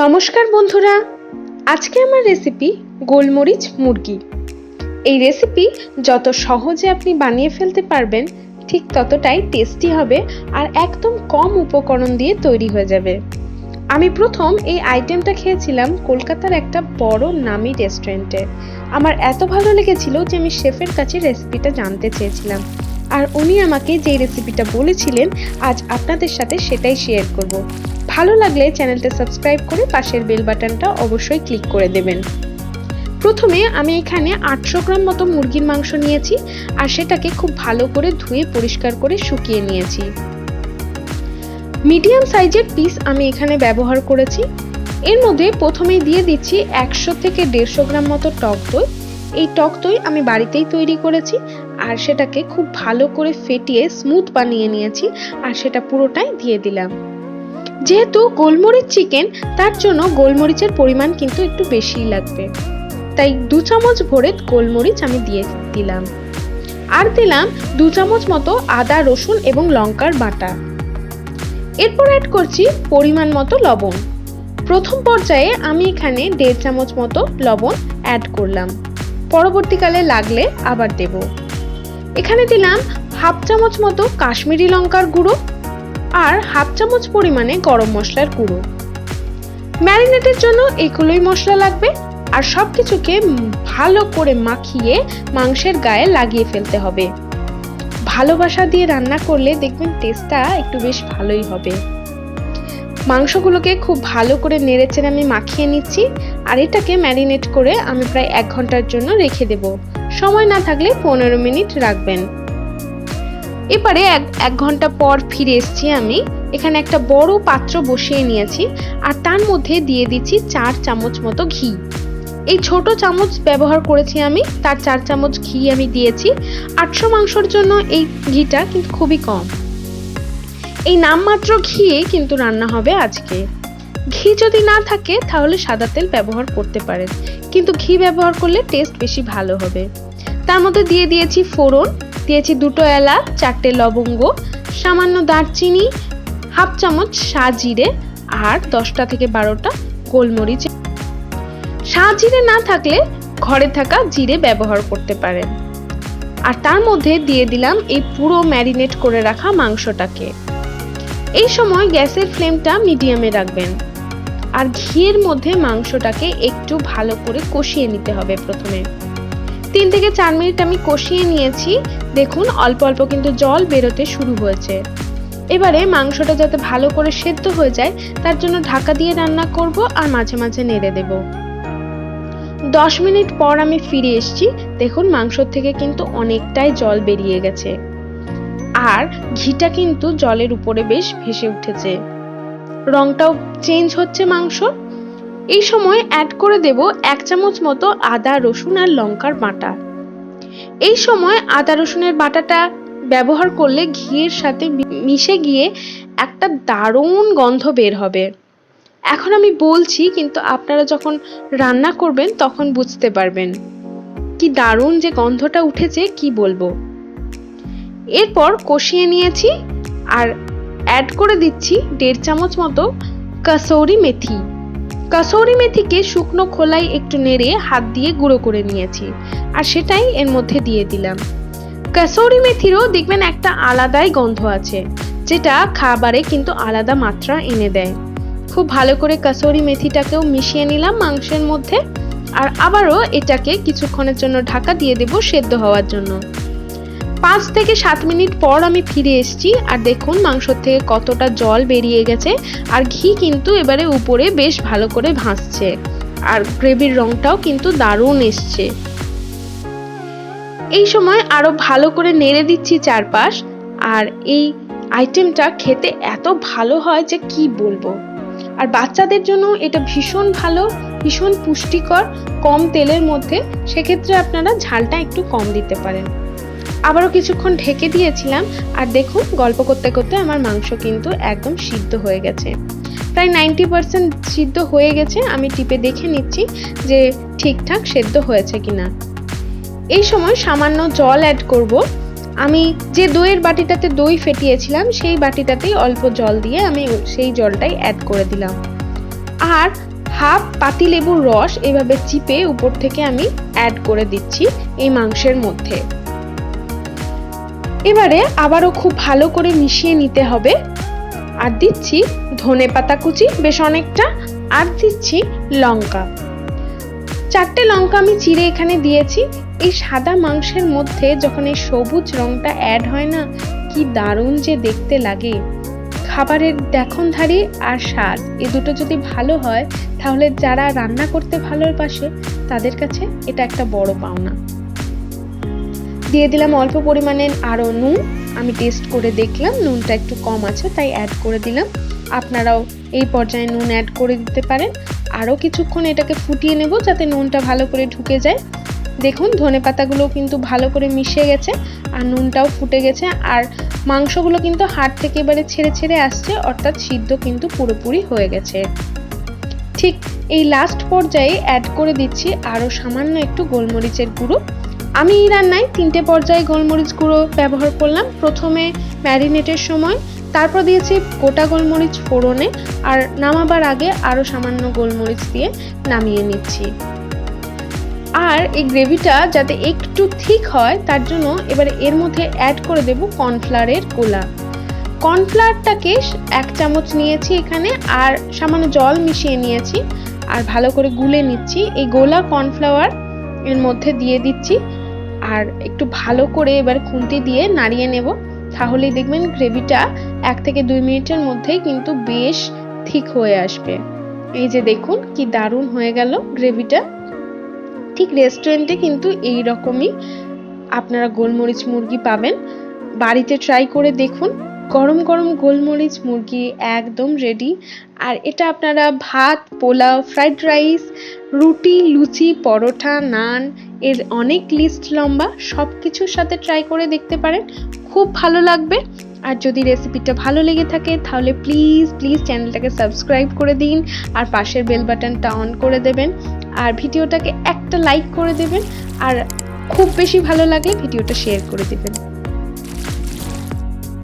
নমস্কার বন্ধুরা, আজকে আমার রেসিপি গোলমরিচ মুরগি। এই রেসিপি যত সহজে আপনি বানিয়ে ফেলতে পারবেন ঠিক ততটাই টেস্টি হবে আর একদম কম উপকরণ দিয়ে তৈরি হয়ে যাবে। আমি প্রথম এই আইটেমটা খেয়েছিলাম কলকাতার একটা বড় নামি রেস্টুরেন্টে। আমার এত ভালো লেগেছিল যে আমি শেফের কাছে রেসিপিটা জানতে চেয়েছিলাম, আর উনি আমাকে যে রেসিপিটা বলেছিলেন আজ আপনাদের সাথে সেটাই শেয়ার করব। ভালো লাগলে চ্যানেলটা সাবস্ক্রাইব করে পাশের বেল বাটনটা অবশ্যই ক্লিক করে দেবেন। প্রথমে আমি এখানে 800 গ্রাম মতো মুরগির মাংস নিয়েছি আর সেটাকে খুব ভালো করে ধুয়ে পরিষ্কার করে শুকিয়ে নিয়েছি। মিডিয়াম সাইজের পিস আমি এখানে ব্যবহার করেছি। এর মধ্যে প্রথমেই দিয়ে দিচ্ছি 100 থেকে 150 গ্রাম মতো টক দই। এই টক দই আমি বাড়িতেই তৈরি করেছি আর সেটাকে খুব ভালো করে ফেটিয়ে স্মুথ বানিয়ে নিয়েছি আর সেটা পুরোটাই দিয়ে দিলাম। যেহেতু গোলমরিচ চিকেন, তার জন্য গোলমরিচের পরিমাণ কিন্তু একটু বেশিই লাগবে, তাই 2 চামচ ভরে গোলমরিচ আমি দিয়ে দিলাম। আর দিলাম 2 চামচ মতো আদা, রসুন এবং লঙ্কার বাটা। এরপর অ্যাড করছি পরিমাণ মতো লবণ। প্রথম পর্যায়ে আমি এখানে 1.5 চামচ মতো লবণ অ্যাড করলাম, পরবর্তীকালে লাগলে আবার দেব। এখানে দিলাম 1/2 চামচ মতো কাশ্মীরি লঙ্কার গুঁড়ো আর 1/2 চামচ পরিমাণে গরম মশলার গুঁড়ো। ম্যারিনেটের জন্য এগুলোই মশলা লাগবে আর সবকিছুকে ভালো করে মাখিয়ে মাংসের গায়ে লাগিয়ে ফেলতে হবে। ভালোবাসা দিয়ে রান্না করলে দেখবেন টেস্টটা একটু বেশ ভালোই হবে। মাংসগুলোকে খুব ভালো করে নেড়েচেড়ে আমি মাখিয়ে নিচ্ছি আর এটাকে ম্যারিনেট করে আমি প্রায় 1 ঘন্টার জন্য রেখে দেব। সময় না থাকলে 15 মিনিট রাখবেন। এবারে 1 ঘন্টা পর ফিরে এসেছি। আমি এখানে একটা বড় পাত্র বসিয়ে নিয়েছি আর তার মধ্যে দিয়ে দিচ্ছি 4 চামচ মতো ঘি। এই ছোট চামচ ব্যবহার করেছি আমি, তার 4 চামচ ঘি আমি দিয়েছি। 800 মাংসের জন্য এই ঘিটা কিন্তু খুবই কম। এই নামমাত্র ঘিয়ে কিন্তু রান্না হবে আজকে। ঘি যদি না থাকে তাহলে সাদা তেল ব্যবহার করতে পারেন, কিন্তু ঘি ব্যবহার করলে টেস্ট বেশি ভালো হবে। তার মধ্যে দিয়ে দিয়েছি ফোড়ন, দিয়েছি 2টো এলাচ, 4টে লবঙ্গ, সামান্য দারচিনি, 1/2 চামচ শাহজিরে আর 10টা থেকে 12টা গোলমরিচ। শাহজিরে না থাকলে ঘরে থাকা জিরে ব্যবহার করতে পারেন। আর তার মধ্যে দিয়ে দিলাম এই পুরো ম্যারিনেট করে রাখা মাংসটাকে। এই সময় গ্যাসের ফ্লেমটা মিডিয়ামে রাখবেন আর ঘিয়ের মধ্যে মাংসটাকে একটু ভালো করে কষিয়ে নিতে হবে। প্রথমে 3 থেকে 4 মিনিট আমি কষিয়ে নিয়েছি। দেখুন অল্প অল্প কিন্তু জল বেরোতে শুরু হয়েছে। এবারে মাংসটা যাতে ভালো করে সেদ্ধ হয়ে যায় তার জন্য ঢাকা দিয়ে রান্না করব আর মাঝে মাঝে নেড়ে দেব। 10 মিনিট পর আমি ফিরে এসেছি। দেখুন মাংস থেকে কিন্তু অনেকটাই জল বেরিয়ে গেছে আর ঘিটা কিন্তু জলের উপরে বেশ ভেসে উঠেছে, রংটাও চেঞ্জ হচ্ছে মাংস। এই সময় অ্যাড করে দেব 1 চামচ মতো আদা, রসুন আর লঙ্কার বাটা। এই সময় আদা রসুনের বাটাটা ব্যবহার করলে ঘিয়ের সাথে মিশে গিয়ে একটা দারুণ গন্ধ বের হবে। এখন আমি বলছি, কিন্তু আপনারা যখন রান্না করবেন তখন বুঝতে পারবেন কি দারুণ যে গন্ধটা উঠেছে, কি বলবো। এরপর কষিয়ে নিয়েছি আর অ্যাড করে দিচ্ছি 1.5 চামচ মতো কাসুরি মেথি। কাসুরি মেথিকে শুকনো খোলায় একটু নেড়ে হাত দিয়ে গুঁড়ো করে নিয়েছি আর সেটাই এর মধ্যে দিয়ে দিলাম। কাসুরি মেথিরও দেখবেন একটা আলাদাই গন্ধ আছে, যেটা খাবারে কিন্তু আলাদা মাত্রা এনে দেয়। খুব ভালো করে কাসুরি মেথিটাকেও মিশিয়ে নিলাম মাংসের মধ্যে আর আবারও এটাকে কিছুক্ষণের জন্য ঢাকা দিয়ে দেব সেদ্ধ হওয়ার জন্য। 5 থেকে 7 মিনিট পর আমি ফিরে এসেছি আর দেখুন মাংস থেকে কতটা জল বেরিয়ে গেছে আর ঘি কিন্তু এবারে উপরে বেশ ভালো করে ভাসছে আর গ্রেভির রংটাও কিন্তু দারুণ এসছে। এই সময় আরো ভালো করে নেড়ে দিচ্ছি চারপাশ। আর এই আইটেমটা খেতে এত ভালো হয় যে কি বলবো। আর বাচ্চাদের জন্য এটা ভীষণ ভালো, ভীষণ পুষ্টিকর, কম তেলের মধ্যে। সেক্ষেত্রে আপনারা ঝালটা একটু কম দিতে পারেন। আবারও কিছুক্ষণ ঢেকে দিয়েছিলাম আর দেখুন গল্প করতে করতে আমার মাংস কিন্তু একদম সিদ্ধ হয়ে গেছে, প্রায় 90% সিদ্ধ হয়ে গেছে। আমি টিপে দেখে নিচ্ছি যে ঠিকঠাক সেদ্ধ হয়েছে কিনা। এই সময় সামান্য জল অ্যাড করব। আমি যে দইয়ের বাটিটাতে দই ফেটিয়েছিলাম সেই বাটিটাতেই অল্প জল দিয়ে আমি সেই জলটাই অ্যাড করে দিলাম। আর হাফ পাতিলেবুর রস এভাবে চিপে উপর থেকে আমি অ্যাড করে দিচ্ছি এই মাংসের মধ্যে। এবারে আবারও খুব ভালো করে মিশিয়ে নিতে হবে। আর দিচ্ছি ধনেপাতা কুচি বেশ অনেকটা, আর দিচ্ছি লঙ্কা। 4টে লঙ্কা আমি চিড়ে এখানে দিয়েছি। এই সাদা মাংসের মধ্যে যখন এই সবুজ রংটা অ্যাড হয় না, কি দারুণ যে দেখতে লাগে। খাবারের দেখনধারী আর স্বাদ এই দুটো যদি ভালো হয়, তাহলে যারা রান্না করতে ভালোবাসে তাদের কাছে এটা একটা বড় পাওনা। দিয়ে দিলাম অল্প পরিমাণে আরও নুন। আমি টেস্ট করে দেখলাম নুনটা একটু কম আছে, তাই অ্যাড করে দিলাম। আপনারাও এই পর্যায়ে নুন অ্যাড করে দিতে পারেন। আরও কিছুক্ষণ এটাকে ফুটিয়ে নেব যাতে নুনটা ভালো করে ঢুকে যায়। দেখুন ধনেপাতাগুলো কিন্তু ভালো করে মিশে গেছে আর নুনটাও ফুটে গেছে, আর মাংসগুলো কিন্তু হাড় থেকে এবারে ছেড়ে ছেড়ে আসছে, অর্থাৎ সিদ্ধ কিন্তু পুরোপুরি হয়ে গেছে। ঠিক এই লাস্ট পর্যায়ে অ্যাড করে দিচ্ছি আরও সামান্য একটু গোলমরিচের গুঁড়ো। আমি এই রান্নায় 3টে পর্যায়ে গোলমরিচ গুঁড়ো ব্যবহার করলাম। প্রথমে ম্যারিনেটের সময়, তারপর দিয়েছি গোটা গোলমরিচ ফোড়নে, আর নামাবার আগে আরও সামান্য গোলমরিচ দিয়ে নামিয়ে নিচ্ছি। আর এই গ্রেভিটা যাতে একটু ঠিক হয় তার জন্য এবারে এর মধ্যে অ্যাড করে দেব কর্নফ্লাওয়ারের গোলা। কর্নফ্লাওয়ারটাকে 1 চামচ নিয়েছি এখানে, আর সামান্য জল মিশিয়ে নিয়েছি আর ভালো করে গুলে নিচ্ছি। এই গোলা কর্নফ্লাওয়ার এর মধ্যে দিয়ে দিচ্ছি আর একটু ভালো করে এবার খুন্তি দিয়ে নাড়িয়ে নেব। তাহলেই দেখবেন গ্রেভিটা 1 থেকে 2 মিনিটের মধ্যেই কিন্তু বেশ ঠিক হয়ে আসবে। এই যে দেখুন কি দারুণ হয়ে গেল গ্রেভিটা। ঠিক রেস্টুরেন্টে কিন্তু এই রকমই আপনারা গোলমরিচ মুরগি পাবেন। বাড়িতে ট্রাই করে দেখুন। গরম গরম গোলমরিচ মুরগি একদম রেডি। আর এটা আপনারা ভাত, পোলাও, ফ্রাইড রাইস, রুটি, লুচি, পরোটা, নান, এর অনেক লিস্ট লম্বা, সব কিছুর সাথে ট্রাই করে দেখতে পারেন, খুব ভালো লাগবে। আর যদি রেসিপিটা ভালো লেগে থাকে তাহলে প্লিজ চ্যানেলটাকে সাবস্ক্রাইব করে দিন আর পাশের বেল বাটনটা অন করে দেবেন, আর ভিডিওটাকে একটা লাইক করে দেবেন, আর খুব বেশি ভালো লাগলে ভিডিওটা শেয়ার করে দেবেন।